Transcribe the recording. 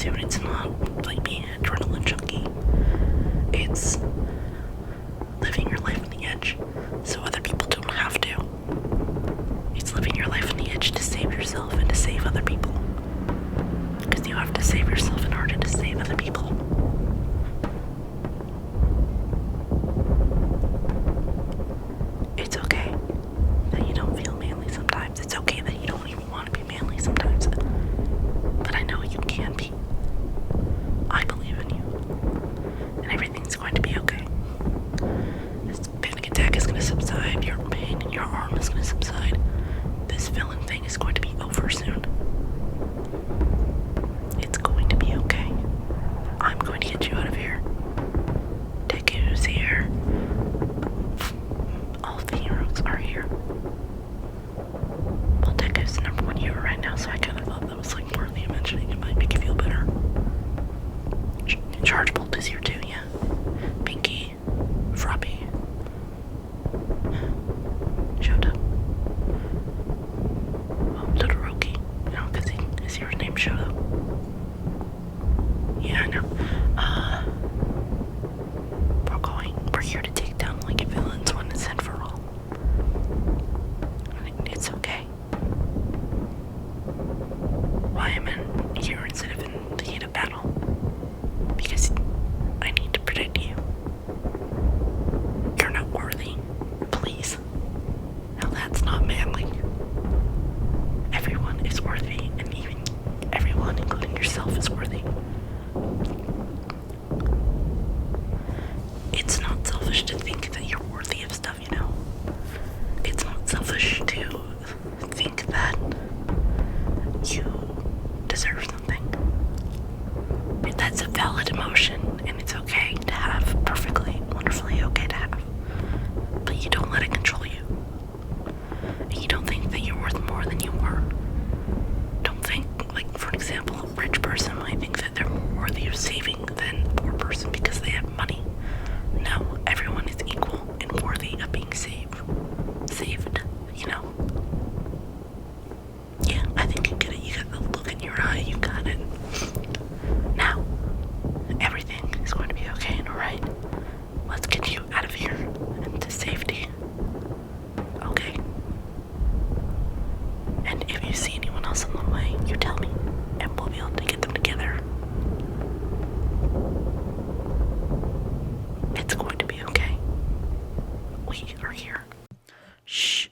to, and it's not like being an adrenaline junkie. It's living your life on the edge so other people don't have to. It's living your life on the edge to save yourself and to save other people. Because you have to save yourself in order to save other people. It's okay that you don't feel manly sometimes. It's okay that you don't even want to be manly sometimes. But I know you can be. I believe in you. And everything's going to be okay. This panic attack is going to subside. Your pain in your arm is going to subside. This villain thing is going to be over soon. It's going to be okay. I'm going to get you out of here. Deku's here. All of the heroes are here. Well, Deku's the number one hero right now, so I kind of thought that was like worthy of mentioning. It might make you feel better. Charge Bolt is here too, yeah. Pinky, Froppy, Shota. Oh, Todoroki. No, because his hero's name Shota. Yeah, I know. We're here to take down like villains when it's and for all. It's okay. Why am I here instead of in the heat of battle? Because I need to protect you. You're not worthy. Please. Now that's not manly. Everyone is worthy, and even everyone, including yourself, is worthy. It's not selfish to think that you're worthy of stuff, you know? It's not selfish to think that you deserve something. That's a valid emotion, and it's okay to have. Perfectly, wonderfully okay to have. But you don't let it control you. And you don't think that you're worth more than you are. Don't think, like, for example, a rich person might think that they're more worthy of saving than a poor person because they have money.